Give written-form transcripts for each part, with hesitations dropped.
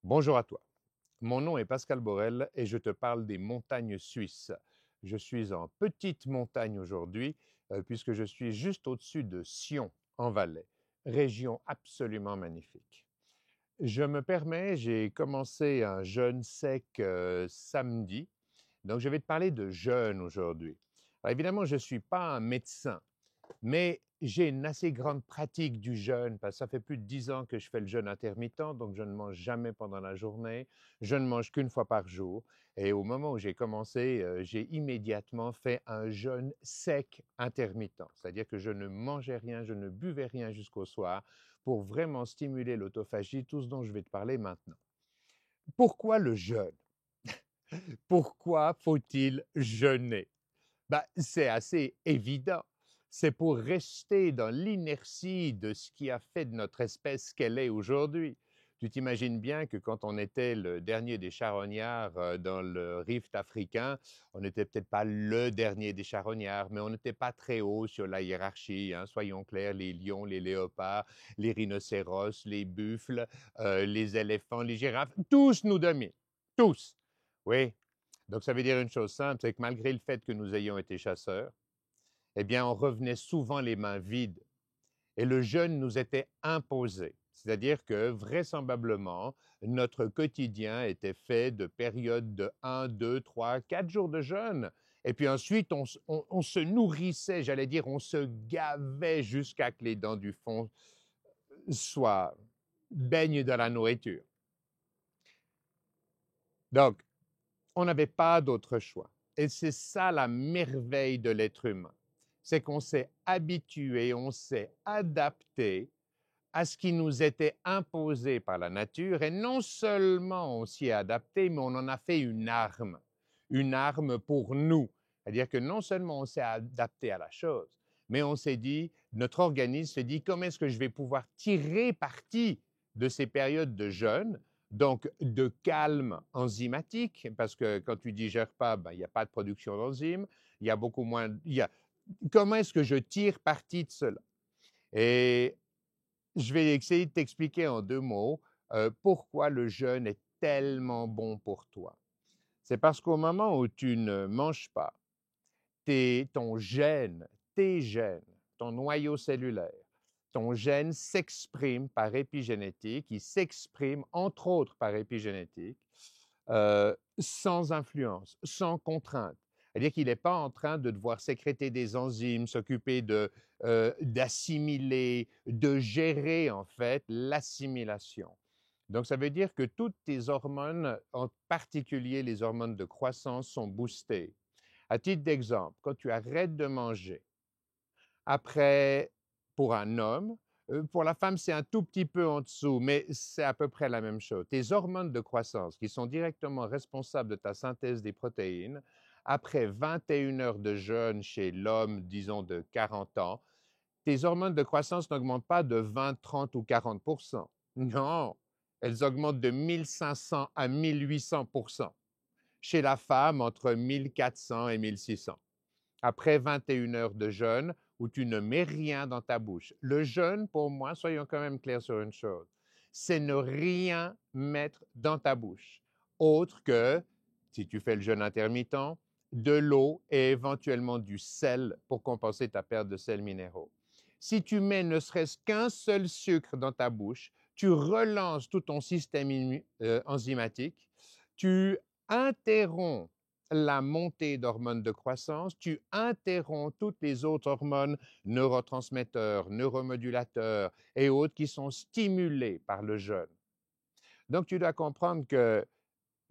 Bonjour à toi. Mon nom est Pascal Borel et je te parle des montagnes suisses. Je suis en petite montagne aujourd'hui puisque je suis juste au-dessus de Sion en Valais, région absolument magnifique. J'ai commencé un jeûne sec samedi, donc je vais te parler de jeûne aujourd'hui. Alors évidemment, je ne suis pas un médecin, mais j'ai une assez grande pratique du jeûne parce que ça fait plus de 10 ans que je fais le jeûne intermittent, donc je ne mange jamais pendant la journée, je ne mange qu'une fois par jour. Et au moment où j'ai commencé, j'ai immédiatement fait un jeûne sec intermittent, c'est-à-dire que je ne mangeais rien, je ne buvais rien jusqu'au soir pour vraiment stimuler l'autophagie, tout ce dont je vais te parler maintenant. Pourquoi le jeûne? Pourquoi faut-il jeûner? C'est assez évident. C'est pour rester dans l'inertie de ce qui a fait de notre espèce ce qu'elle est aujourd'hui. Tu t'imagines bien que quand on était le dernier des charognards dans le rift africain, on n'était peut-être pas le dernier des charognards, mais on n'était pas très haut sur la hiérarchie, hein. Soyons clairs, les lions, les léopards, les rhinocéros, les buffles, les éléphants, les girafes, tous nous dominent. Tous. Oui, donc, ça veut dire une chose simple, c'est que malgré le fait que nous ayons été chasseurs, eh bien, on revenait souvent les mains vides et le jeûne nous était imposé. C'est-à-dire que vraisemblablement, notre quotidien était fait de périodes de 1, 2, 3, 4 jours de jeûne. Et puis ensuite, on se nourrissait, j'allais dire, on se gavait jusqu'à que les dents du fond soient baignent dans la nourriture. Donc, on n'avait pas d'autre choix. Et c'est ça la merveille de l'être humain. C'est qu'on s'est habitué, on s'est adapté à ce qui nous était imposé par la nature. Et non seulement on s'y est adapté, mais on en a fait une arme pour nous. C'est-à-dire que non seulement on s'est adapté à la chose, mais on s'est dit, notre organisme s'est dit, comment est-ce que je vais pouvoir tirer parti de ces périodes de jeûne, donc de calme enzymatique, parce que quand tu digères pas, il n'y a pas de production d'enzymes, il y a beaucoup moins. Comment est-ce que je tire parti de cela? Et je vais essayer de t'expliquer en 2 mots pourquoi le jeûne est tellement bon pour toi. C'est parce qu'au moment où tu ne manges pas, ton gène, tes gènes, ton noyau cellulaire, ton gène s'exprime par épigénétique, il s'exprime entre autres par épigénétique, sans influence, sans contrainte. C'est-à-dire qu'il n'est pas en train de devoir sécréter des enzymes, s'occuper d'assimiler, de gérer en fait l'assimilation. Donc, ça veut dire que toutes tes hormones, en particulier les hormones de croissance, sont boostées. À titre d'exemple, quand tu arrêtes de manger, après, pour un homme, pour la femme, c'est un tout petit peu en dessous, mais c'est à peu près la même chose. Tes hormones de croissance, qui sont directement responsables de ta synthèse des protéines, après 21 heures de jeûne chez l'homme, disons de 40 ans, tes hormones de croissance n'augmentent pas de 20, 30 ou 40 Non, elles augmentent de 1500 à 1800 chez la femme, entre 1400 et 1600 après 21 heures de jeûne où tu ne mets rien dans ta bouche. Le jeûne, pour moi, soyons quand même clairs sur une chose, c'est ne rien mettre dans ta bouche, autre que, si tu fais le jeûne intermittent, de l'eau et éventuellement du sel pour compenser ta perte de sels minéraux. Si tu mets ne serait-ce qu'un seul sucre dans ta bouche, tu relances tout ton système enzymatique, tu interromps la montée d'hormones de croissance, tu interromps toutes les autres hormones, neurotransmetteurs, neuromodulateurs et autres qui sont stimulées par le jeûne. Donc, tu dois comprendre que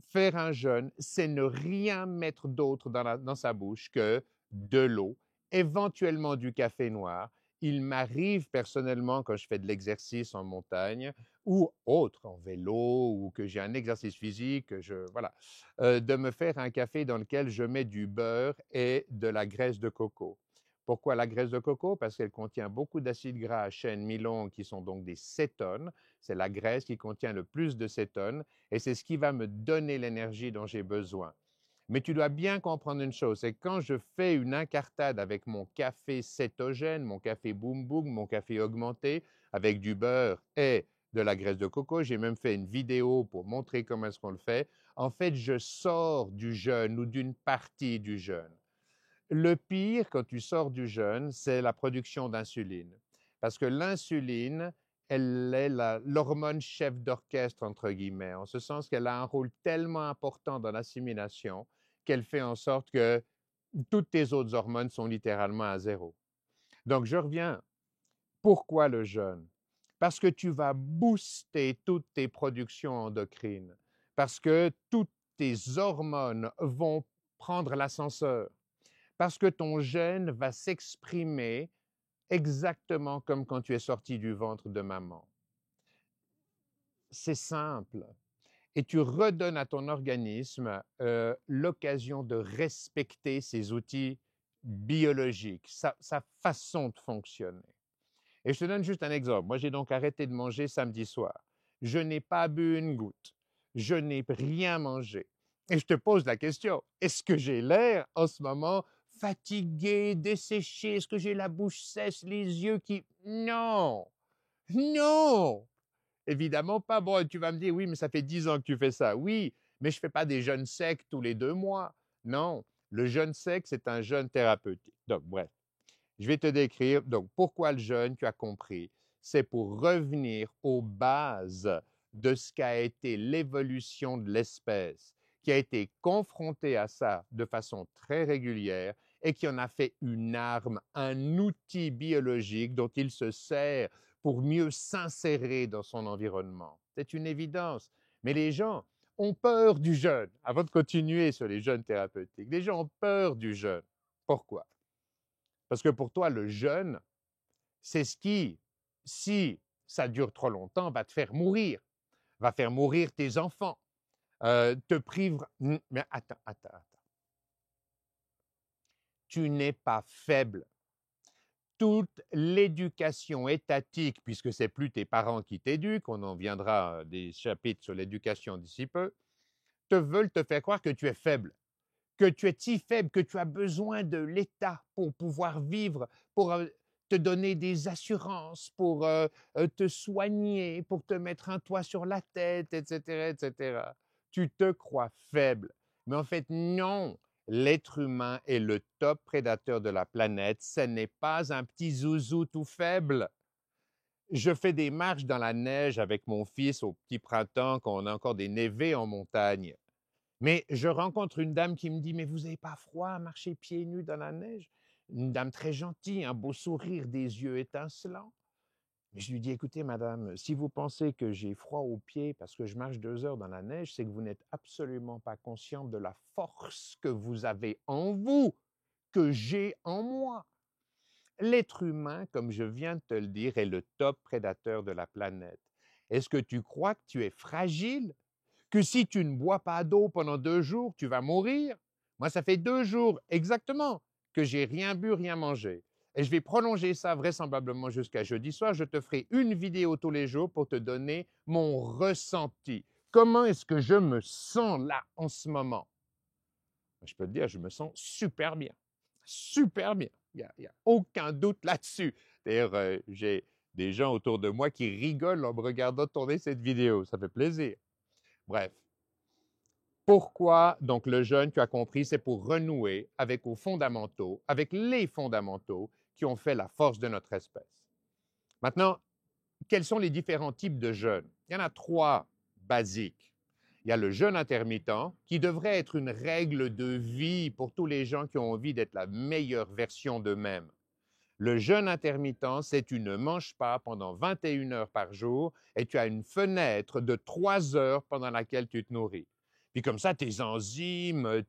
faire un jeûne, c'est ne rien mettre d'autre dans sa bouche que de l'eau, éventuellement du café noir. Il m'arrive personnellement, quand je fais de l'exercice en montagne ou autre, en vélo, ou que j'ai un exercice physique, voilà, de me faire un café dans lequel je mets du beurre et de la graisse de coco. Pourquoi la graisse de coco? Parce qu'elle contient beaucoup d'acides gras à chaîne mi-longue qui sont donc des cétones. C'est la graisse qui contient le plus de cétones et c'est ce qui va me donner l'énergie dont j'ai besoin. Mais tu dois bien comprendre une chose, c'est que quand je fais une incartade avec mon café cétogène, mon café boom boom, mon café augmenté, avec du beurre et de la graisse de coco. J'ai même fait une vidéo pour montrer comment est-ce qu'on le fait. En fait, je sors du jeûne ou d'une partie du jeûne. Le pire, quand tu sors du jeûne, c'est la production d'insuline. Parce que l'insuline, elle est l'hormone chef d'orchestre, entre guillemets, en ce sens qu'elle a un rôle tellement important dans l'assimilation qu'elle fait en sorte que toutes tes autres hormones sont littéralement à zéro. Donc, je reviens. Pourquoi le jeûne? Parce que tu vas booster toutes tes productions endocrines, parce que toutes tes hormones vont prendre l'ascenseur, parce que ton gène va s'exprimer exactement comme quand tu es sorti du ventre de maman. C'est simple. Et tu redonnes à ton organisme l'occasion de respecter ses outils biologiques, sa façon de fonctionner. Et je te donne juste un exemple. Moi, j'ai donc arrêté de manger samedi soir. Je n'ai pas bu une goutte. Je n'ai rien mangé. Et je te pose la question, est-ce que j'ai l'air en ce moment fatigué, desséché? Est-ce que j'ai la bouche sèche, les yeux qui... Non! Non! Évidemment pas. Bon, tu vas me dire, oui, mais ça fait 10 ans que tu fais ça. Oui, mais je ne fais pas des jeûnes secs tous les 2 mois. Non, le jeûne sec, c'est un jeûne thérapeutique. Donc, bref. Je vais te décrire, donc, pourquoi le jeûne, tu as compris. C'est pour revenir aux bases de ce qu'a été l'évolution de l'espèce, qui a été confrontée à ça de façon très régulière et qui en a fait une arme, un outil biologique dont il se sert pour mieux s'insérer dans son environnement. C'est une évidence. Mais les gens ont peur du jeûne. Avant de continuer sur les jeûnes thérapeutiques, les gens ont peur du jeûne. Pourquoi? Parce que pour toi, le jeûne, c'est ce qui, si ça dure trop longtemps, va te faire mourir, va faire mourir tes enfants, te prive... Mais attends. Tu n'es pas faible. Toute l'éducation étatique, puisque c'est plus tes parents qui t'éduquent, on en viendra des chapitres sur l'éducation d'ici peu, te veulent te faire croire que tu es faible, que tu es si faible que tu as besoin de l'État pour pouvoir vivre, pour te donner des assurances, pour te soigner, pour te mettre un toit sur la tête, etc., etc. Tu te crois faible. Mais en fait, non. L'être humain est le top prédateur de la planète. Ce n'est pas un petit zouzou tout faible. Je fais des marches dans la neige avec mon fils au petit printemps quand on a encore des névés en montagne. Mais je rencontre une dame qui me dit, mais vous n'avez pas froid à marcher pieds nus dans la neige? Une dame très gentille, un beau sourire, des yeux étincelants. Mais je lui dis, écoutez, madame, si vous pensez que j'ai froid aux pieds parce que je marche 2 heures dans la neige, c'est que vous n'êtes absolument pas consciente de la force que vous avez en vous, que j'ai en moi. L'être humain, comme je viens de te le dire, est le top prédateur de la planète. Est-ce que tu crois que tu es fragile? Que si tu ne bois pas d'eau pendant 2 jours, tu vas mourir? Moi, ça fait 2 jours exactement que j'ai rien bu, rien mangé. Et je vais prolonger ça vraisemblablement jusqu'à jeudi soir. Je te ferai une vidéo tous les jours pour te donner mon ressenti. Comment est-ce que je me sens là en ce moment? Je peux te dire, je me sens super bien. Super bien. Il n'y a aucun doute là-dessus. D'ailleurs, j'ai des gens autour de moi qui rigolent en me regardant tourner cette vidéo. Ça fait plaisir. Bref. Pourquoi donc le jeûne, tu as compris, c'est pour renouer avec les fondamentaux qui ont fait la force de notre espèce. Maintenant, quels sont les différents types de jeûne? Il y en a 3 basiques. Il y a le jeûne intermittent, qui devrait être une règle de vie pour tous les gens qui ont envie d'être la meilleure version d'eux-mêmes. Le jeûne intermittent, c'est tu ne manges pas pendant 21 heures par jour et tu as une fenêtre de 3 heures pendant laquelle tu te nourris. Puis comme ça, tes enzymes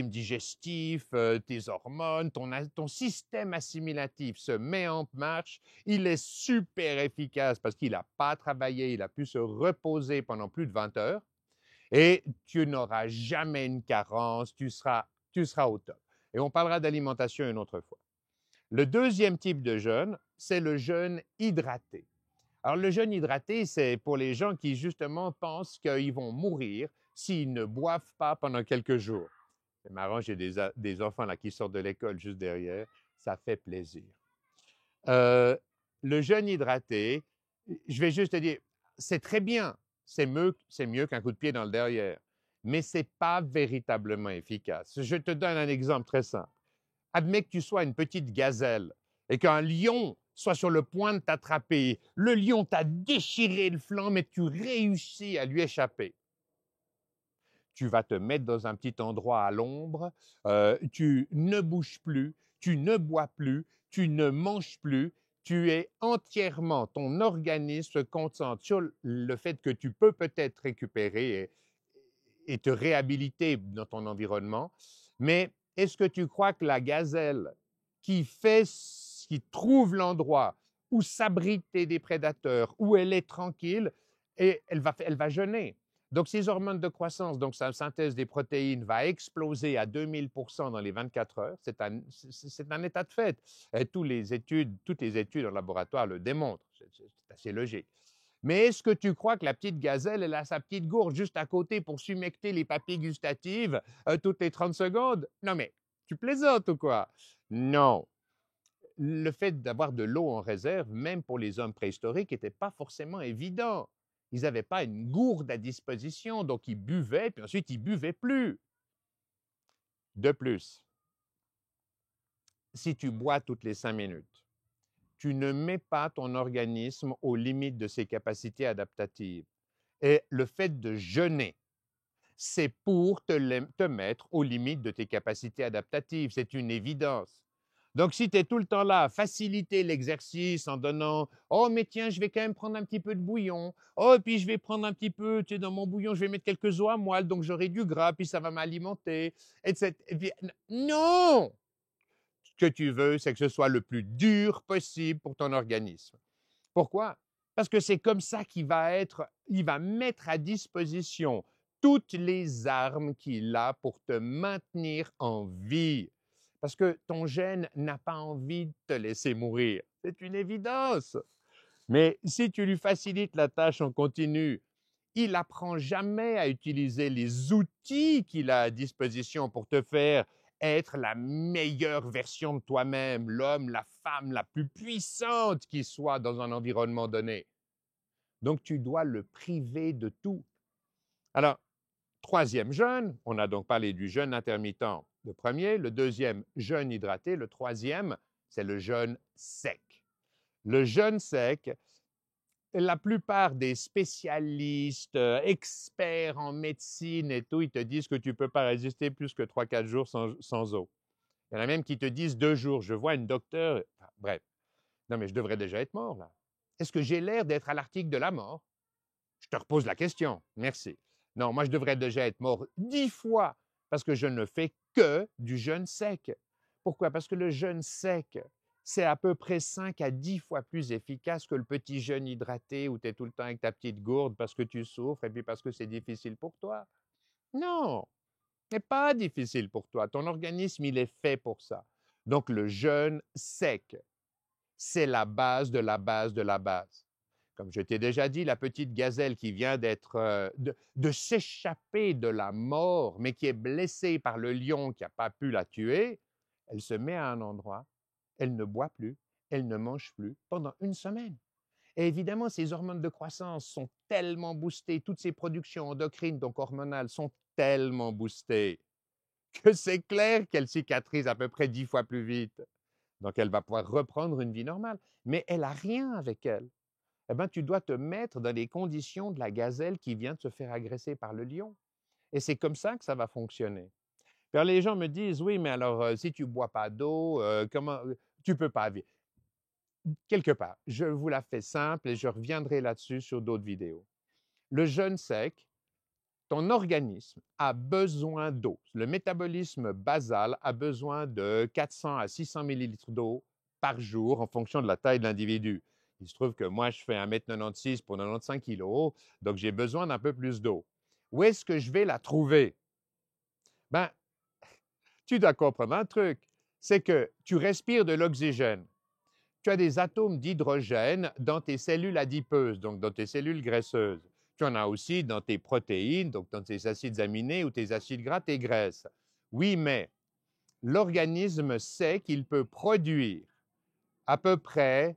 digestifs, tes hormones, ton système assimilatif se met en marche. Il est super efficace parce qu'il n'a pas travaillé, il a pu se reposer pendant plus de 20 heures et tu n'auras jamais une carence, tu seras au top. Et on parlera d'alimentation une autre fois. Le deuxième type de jeûne, c'est le jeûne hydraté. Alors, le jeûne hydraté, c'est pour les gens qui, justement, pensent qu'ils vont mourir s'ils ne boivent pas pendant quelques jours. C'est marrant, j'ai des enfants là qui sortent de l'école juste derrière. Ça fait plaisir. Le jeûne hydraté, Je vais juste te dire, c'est très bien, c'est mieux qu'un coup de pied dans le derrière, mais ce n'est pas véritablement efficace. Je te donne un exemple très simple. Admets que tu sois une petite gazelle et qu'un lion soit sur le point de t'attraper. Le lion t'a déchiré le flanc, mais tu réussis à lui échapper. Tu vas te mettre dans un petit endroit à l'ombre, tu ne bouges plus, tu ne bois plus, tu ne manges plus, tu es entièrement, ton organisme se concentre sur le fait que tu peux peut-être récupérer et te réhabiliter dans ton environnement, mais est-ce que tu crois que la gazelle qui trouve l'endroit où s'abriter des prédateurs, où elle est tranquille, et elle va jeûner? Donc, ces hormones de croissance, donc sa synthèse des protéines va exploser à 2000% dans les 24 heures. C'est un état de fait. Et toutes les études en laboratoire le démontrent. C'est assez logique. Mais est-ce que tu crois que la petite gazelle, elle a sa petite gourde juste à côté pour s'humecter les papilles gustatives toutes les 30 secondes? Non, mais tu plaisantes ou quoi? Non. Le fait d'avoir de l'eau en réserve, même pour les hommes préhistoriques, n'était pas forcément évident. Ils n'avaient pas une gourde à disposition, donc ils buvaient, puis ensuite ils buvaient plus. De plus, si tu bois toutes les 5 minutes, tu ne mets pas ton organisme aux limites de ses capacités adaptatives. Et le fait de jeûner, c'est pour te mettre aux limites de tes capacités adaptatives. C'est une évidence. Donc, si tu es tout le temps là à faciliter l'exercice en donnant oh, mais tiens, je vais quand même prendre un petit peu de bouillon. Oh, puis je vais prendre un petit peu, tu sais, dans mon bouillon, je vais mettre quelques os à moelle, donc j'aurai du gras, puis ça va m'alimenter, etc. Et puis, non! Ce que tu veux, c'est que ce soit le plus dur possible pour ton organisme. Pourquoi? Parce que c'est comme ça qu'il il va mettre à disposition toutes les armes qu'il a pour te maintenir en vie. Parce que ton gène n'a pas envie de te laisser mourir. C'est une évidence. Mais si tu lui facilites la tâche en continu, il n'apprend jamais à utiliser les outils qu'il a à disposition pour te faire être la meilleure version de toi-même, l'homme, la femme la plus puissante qui soit dans un environnement donné. Donc, tu dois le priver de tout. Alors, troisième jeûne, on a donc parlé du jeûne intermittent, le premier. Le deuxième, jeûne hydraté. Le troisième, c'est le jeûne sec. Le jeûne sec, la plupart des spécialistes, experts en médecine et tout, ils te disent que tu ne peux pas résister plus que 3-4 jours sans eau. Il y en a même qui te disent 2 jours. Je vois une docteure, enfin, bref. Non, mais je devrais déjà être mort, là. Est-ce que j'ai l'air d'être à l'article de la mort? Je te repose la question. Merci. Non, moi, je devrais déjà être mort 10 fois parce que je ne fais que du jeûne sec. Pourquoi? Parce que le jeûne sec, c'est à peu près 5 à 10 fois plus efficace que le petit jeûne hydraté où tu es tout le temps avec ta petite gourde parce que tu souffres et puis parce que c'est difficile pour toi. Non, ce n'est pas difficile pour toi. Ton organisme, il est fait pour ça. Donc, le jeûne sec, c'est la base de la base de la base. Comme je t'ai déjà dit, la petite gazelle qui vient de s'échapper de la mort, mais qui est blessée par le lion qui n'a pas pu la tuer, elle se met à un endroit, elle ne boit plus, elle ne mange plus pendant une semaine. Et évidemment, ces hormones de croissance sont tellement boostées, toutes ces productions endocrines, donc hormonales, sont tellement boostées que c'est clair qu'elle cicatrise à peu près 10 fois plus vite. Donc, elle va pouvoir reprendre une vie normale. Mais elle n'a rien avec elle. Eh bien, tu dois te mettre dans les conditions de la gazelle qui vient de se faire agresser par le lion. Et c'est comme ça que ça va fonctionner. Alors, les gens me disent, oui, mais alors, si tu ne bois pas d'eau, comment tu ne peux pas vivre? Quelque part, je vous la fais simple et je reviendrai là-dessus sur d'autres vidéos. Le jeûne sec, ton organisme a besoin d'eau. Le métabolisme basal a besoin de 400 à 600 millilitres d'eau par jour en fonction de la taille de l'individu. Il se trouve que moi, je fais 1,96 m pour 95 kg, donc j'ai besoin d'un peu plus d'eau. Où est-ce que je vais la trouver? Ben, tu dois comprendre un truc, c'est que tu respires de l'oxygène. Tu as des atomes d'hydrogène dans tes cellules adipeuses, donc dans tes cellules graisseuses. Tu en as aussi dans tes protéines, donc dans tes acides aminés ou tes acides gras, tes graisses. Oui, mais l'organisme sait qu'il peut produire à peu près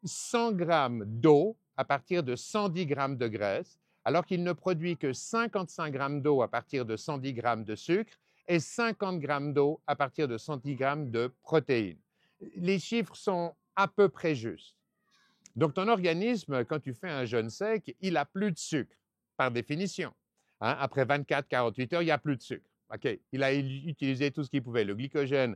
100 grammes d'eau à partir de 110 grammes de graisse, alors qu'il ne produit que 55 grammes d'eau à partir de 110 grammes de sucre et 50 grammes d'eau à partir de 110 grammes de protéines. Les chiffres sont à peu près justes. Donc, ton organisme, quand tu fais un jeûne sec, il n'a plus de sucre, par définition. Hein? Après 24-48 heures, il n'y a plus de sucre. OK. Il a utilisé tout ce qu'il pouvait. Le glycogène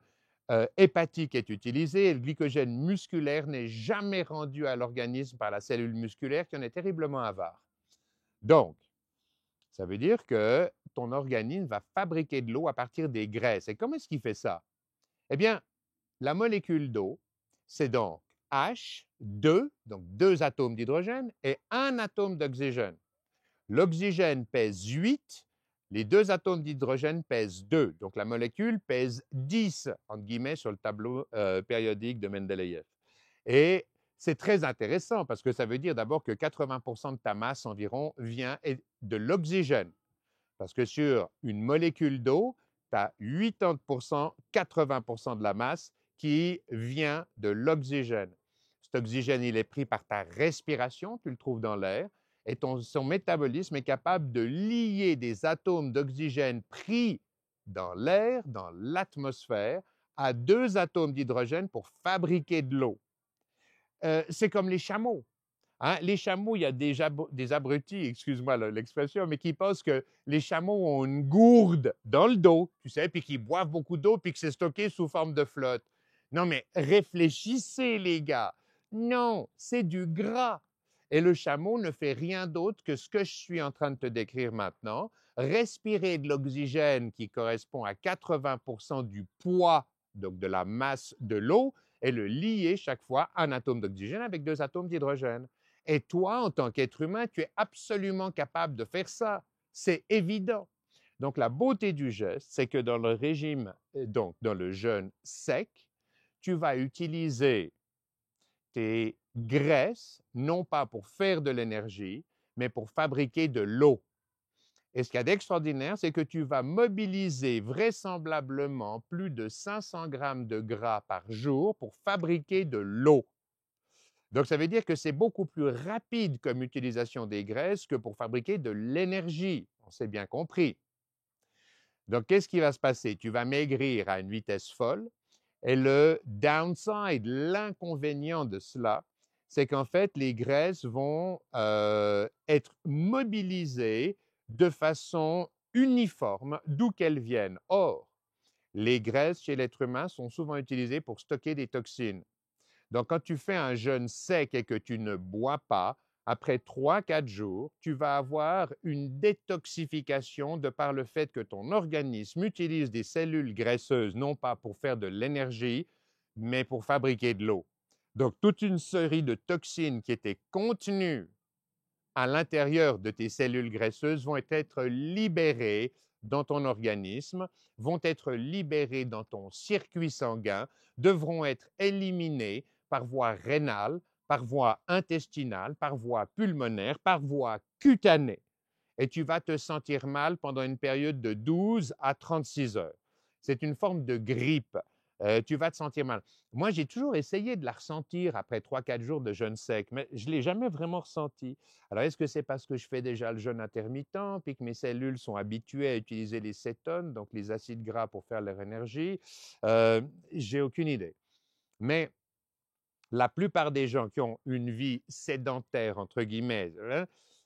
hépatique est utilisé et le glycogène musculaire n'est jamais rendu à l'organisme par la cellule musculaire qui en est terriblement avare. Donc, ça veut dire que ton organisme va fabriquer de l'eau à partir des graisses. Et comment est-ce qu'il fait ça? Eh bien, la molécule d'eau, c'est donc H2, donc 2 atomes d'hydrogène et 1 atome d'oxygène. L'oxygène pèse 8, les 2 atomes d'hydrogène pèsent 2, donc la molécule pèse 10, entre guillemets, sur le tableau périodique de Mendeleïev. Et c'est très intéressant parce que ça veut dire d'abord que 80% de ta masse environ vient de l'oxygène. Parce que sur une molécule d'eau, tu as 80%, 80% de la masse qui vient de l'oxygène. Cet oxygène, il est pris par ta respiration, tu le trouves dans l'air, et son métabolisme est capable de lier des atomes d'oxygène pris dans l'air, dans l'atmosphère, à 2 atomes d'hydrogène pour fabriquer de l'eau. C'est comme les chameaux. Hein? Les chameaux, il y a des abrutis, excuse-moi l'expression, mais qui pensent que les chameaux ont une gourde dans le dos, tu sais, puis qu'ils boivent beaucoup d'eau, puis que c'est stocké sous forme de flotte. Non, mais réfléchissez, les gars. Non, c'est du gras. Et le chameau ne fait rien d'autre que ce que je suis en train de te décrire maintenant. Respirer de l'oxygène qui correspond à 80% du poids, donc de la masse de l'eau, et le lier chaque fois à un atome d'oxygène avec 2 atomes d'hydrogène. Et toi, en tant qu'être humain, tu es absolument capable de faire ça. C'est évident. Donc, la beauté du geste, c'est que dans le régime, donc dans le jeûne sec, tu vas utiliser tes graisses, non pas pour faire de l'énergie, mais pour fabriquer de l'eau. Et ce qu'il y a d'extraordinaire, c'est que tu vas mobiliser vraisemblablement plus de 500 grammes de gras par jour pour fabriquer de l'eau. Donc, ça veut dire que c'est beaucoup plus rapide comme utilisation des graisses que pour fabriquer de l'énergie. On s'est bien compris. Donc, qu'est-ce qui va se passer? Tu vas maigrir à une vitesse folle et le downside, l'inconvénient de cela, c'est qu'en fait, les graisses vont être mobilisées de façon uniforme d'où qu'elles viennent. Or, les graisses chez l'être humain sont souvent utilisées pour stocker des toxines. Donc, quand tu fais un jeûne sec et que tu ne bois pas, après 3-4 jours, tu vas avoir une détoxification de par le fait que ton organisme utilise des cellules graisseuses, non pas pour faire de l'énergie, mais pour fabriquer de l'eau. Donc, toute une série de toxines qui étaient contenues à l'intérieur de tes cellules graisseuses vont être libérées dans ton organisme, vont être libérées dans ton circuit sanguin, devront être éliminées par voie rénale, par voie intestinale, par voie pulmonaire, par voie cutanée. Et tu vas te sentir mal pendant une période de 12 à 36 heures. C'est une forme de grippe. Tu vas te sentir mal. Moi, j'ai toujours essayé de la ressentir après 3-4 jours de jeûne sec, mais je ne l'ai jamais vraiment ressenti. Alors, est-ce que c'est parce que je fais déjà le jeûne intermittent, puis que mes cellules sont habituées à utiliser les cétones, donc les acides gras pour faire leur énergie? J'ai aucune idée. Mais la plupart des gens qui ont une vie sédentaire, entre guillemets, hein,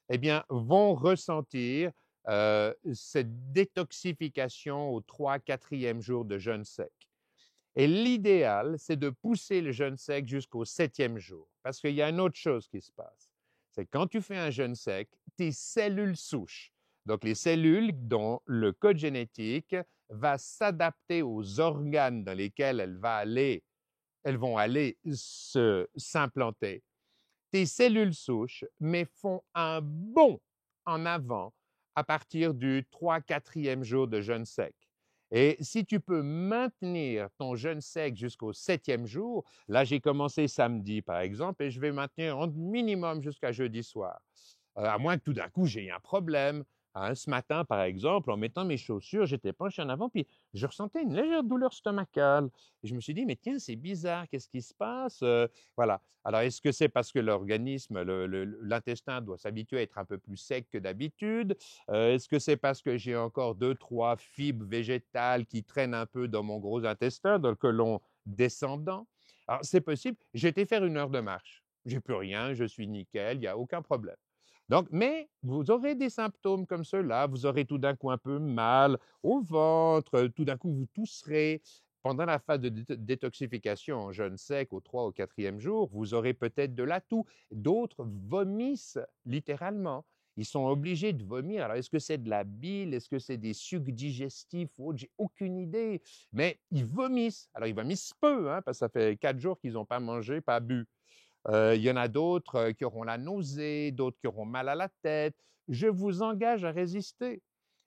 eh bien, vont ressentir cette détoxification au 3-4e jour de jeûne sec. Et l'idéal, c'est de pousser le jeûne sec jusqu'au 7e jour. Parce qu'il y a une autre chose qui se passe. C'est que quand tu fais un jeûne sec, tes cellules souches, donc les cellules dont le code génétique va s'adapter aux organes dans lesquels elles vont aller s'implanter. Tes cellules souches, mais font un bond en avant à partir du 3-4e jour de jeûne sec. Et si tu peux maintenir ton jeûne sec jusqu'au 7e jour, là j'ai commencé samedi par exemple et je vais maintenir en minimum jusqu'à jeudi soir. À moins que tout d'un coup j'ai un problème, Hein, ce matin, par exemple, en mettant mes chaussures, j'étais penché en avant, puis je ressentais une légère douleur stomacale. Et je me suis dit, mais tiens, c'est bizarre, qu'est-ce qui se passe? Voilà. Alors, est-ce que c'est parce que l'organisme, l'intestin doit s'habituer à être un peu plus sec que d'habitude? Est-ce que c'est parce que j'ai encore deux, trois fibres végétales qui traînent un peu dans mon gros intestin, dans le côlon descendant? Alors, c'est possible. J'ai été faire une heure de marche. J'ai plus rien, je suis nickel, il n'y a aucun problème. Donc, mais vous aurez des symptômes comme ceux-là, vous aurez tout d'un coup un peu mal au ventre, tout d'un coup vous tousserez. Pendant la phase de détoxification en jeûne sec au 3 au 4e jour, vous aurez peut-être de la toux. D'autres vomissent littéralement. Ils sont obligés de vomir. Alors, est-ce que c'est de la bile? Est-ce que c'est des sucs digestifs ou autre? J'ai aucune idée. Mais ils vomissent. Alors, ils vomissent peu, hein, parce que ça fait 4 jours qu'ils n'ont pas mangé, pas bu. Il y en a d'autres qui auront la nausée, d'autres qui auront mal à la tête. Je vous engage à résister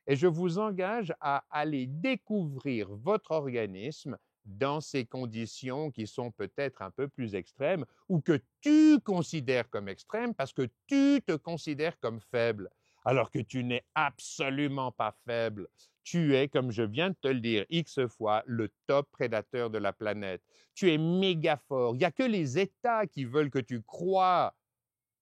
et je vous engage à aller découvrir votre organisme dans ces conditions qui sont peut-être un peu plus extrêmes ou que tu considères comme extrêmes parce que tu te considères comme faible, alors que tu n'es absolument pas faible. Tu es, comme je viens de te le dire X fois, le top prédateur de la planète. Tu es méga fort. Il n'y a que les États qui veulent que tu crois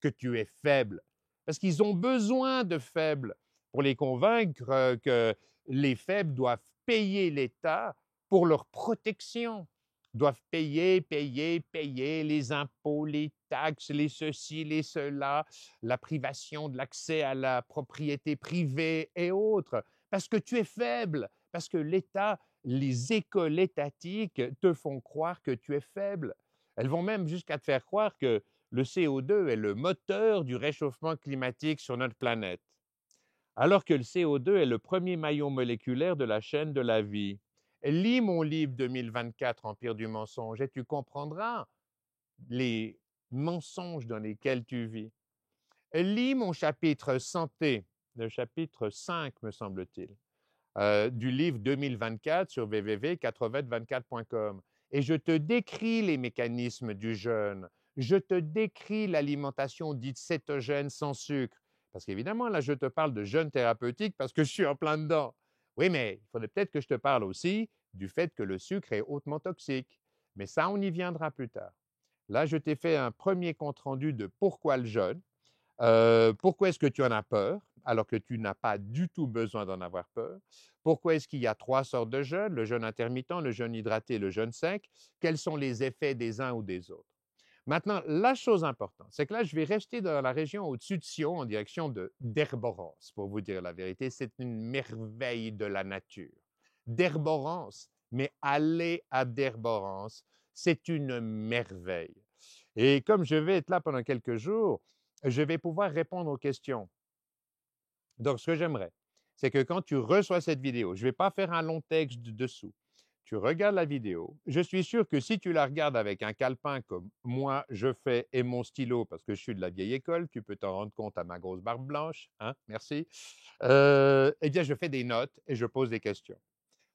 que tu es faible. Parce qu'ils ont besoin de faibles pour les convaincre que les faibles doivent payer l'État pour leur protection. Doivent payer, payer, payer les impôts, les taxes, les ceci, les cela, la privation de l'accès à la propriété privée et autres. Parce que tu es faible, parce que l'État, les écoles étatiques te font croire que tu es faible. Elles vont même jusqu'à te faire croire que le CO2 est le moteur du réchauffement climatique sur notre planète, alors que le CO2 est le premier maillon moléculaire de la chaîne de la vie. Lis mon livre 2024, Empire du mensonge, et tu comprendras les mensonges dans lesquels tu vis. Lis mon chapitre santé, le chapitre 5, me semble-t-il, du livre 2024 sur www.8024.com. Et je te décris les mécanismes du jeûne. Je te décris l'alimentation dite cétogène sans sucre. Parce qu'évidemment, là, je te parle de jeûne thérapeutique parce que je suis en plein dedans. Oui, mais il faudrait peut-être que je te parle aussi du fait que le sucre est hautement toxique. Mais ça, on y viendra plus tard. Là, je t'ai fait un premier compte-rendu de pourquoi le jeûne. Pourquoi est-ce que tu en as peur alors que tu n'as pas du tout besoin d'en avoir peur? Pourquoi est-ce qu'il y a trois sortes de jeûnes, le jeûne intermittent, le jeûne hydraté et le jeûne sec? Quels sont les effets des uns ou des autres? Maintenant, la chose importante, c'est que là, je vais rester dans la région au-dessus de Sion en direction d'Herborance. Pour vous dire la vérité, c'est une merveille de la nature. D'Herborance, mais aller à d'Herborance, c'est une merveille. Et comme je vais être là pendant quelques jours, je vais pouvoir répondre aux questions. Donc, ce que j'aimerais, c'est que quand tu reçois cette vidéo, je ne vais pas faire un long texte dessous. Tu regardes la vidéo. Je suis sûr que si tu la regardes avec un calepin comme moi je fais et mon stylo, parce que je suis de la vieille école, tu peux t'en rendre compte à ma grosse barbe blanche, hein, merci. Eh bien, je fais des notes et je pose des questions.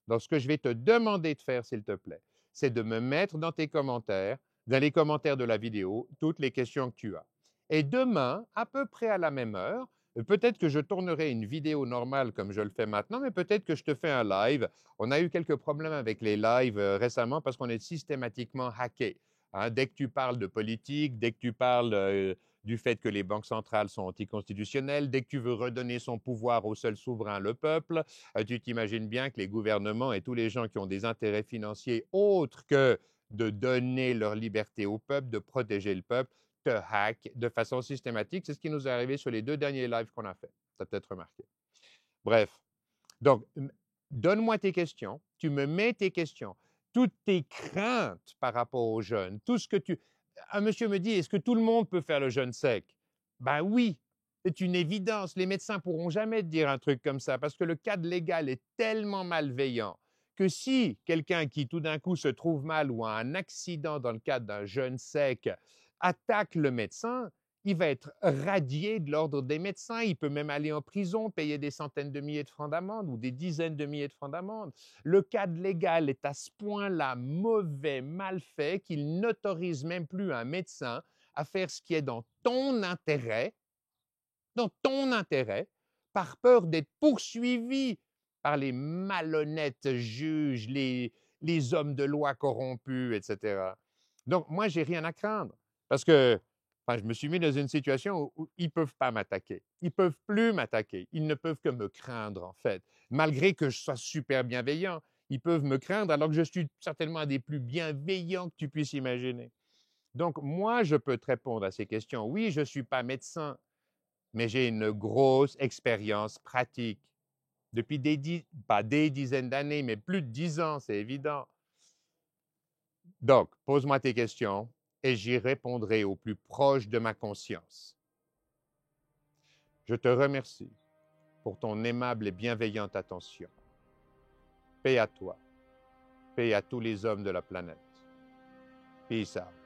Donc, ce que je vais te demander de faire, s'il te plaît, c'est de me mettre dans tes commentaires, dans les commentaires de la vidéo, toutes les questions que tu as. Et demain, à peu près à la même heure, peut-être que je tournerai une vidéo normale comme je le fais maintenant, mais peut-être que je te fais un live. On a eu quelques problèmes avec les lives récemment parce qu'on est systématiquement hacké. Hein, dès que tu parles de politique, dès que tu parles du fait que les banques centrales sont anticonstitutionnelles, dès que tu veux redonner son pouvoir au seul souverain, le peuple, tu t'imagines bien que les gouvernements et tous les gens qui ont des intérêts financiers autres que de donner leur liberté au peuple, de protéger le peuple, te hack de façon systématique. C'est ce qui nous est arrivé sur les 2 derniers lives qu'on a fait. Tu as peut-être remarqué. Bref, donc, donne-moi tes questions, tu me mets tes questions, toutes tes craintes par rapport aux jeunes, tout ce que tu... Un monsieur me dit, est-ce que tout le monde peut faire le jeûne sec? Ben oui, c'est une évidence. Les médecins pourront jamais te dire un truc comme ça parce que le cadre légal est tellement malveillant que si quelqu'un qui tout d'un coup se trouve mal ou a un accident dans le cadre d'un jeûne sec attaque le médecin, il va être radié de l'ordre des médecins. Il peut même aller en prison, payer des centaines de milliers de francs d'amende ou des dizaines de milliers de francs d'amende. Le cadre légal est à ce point-là mauvais, mal fait, qu'il n'autorise même plus un médecin à faire ce qui est dans ton intérêt par peur d'être poursuivis par les malhonnêtes juges, les hommes de loi corrompus, etc. Donc, moi, j'ai rien à craindre parce que enfin, je me suis mis dans une situation où ils ne peuvent pas m'attaquer. Ils ne peuvent plus m'attaquer. Ils ne peuvent que me craindre, en fait. Malgré que je sois super bienveillant, ils peuvent me craindre alors que je suis certainement un des plus bienveillants que tu puisses imaginer. Donc, moi, je peux te répondre à ces questions. Oui, je ne suis pas médecin, mais j'ai une grosse expérience pratique depuis pas des dizaines d'années, mais plus de 10 ans, c'est évident. Donc, pose-moi tes questions et j'y répondrai au plus proche de ma conscience. Je te remercie pour ton aimable et bienveillante attention. Paix à toi, paix à tous les hommes de la planète. Peace out.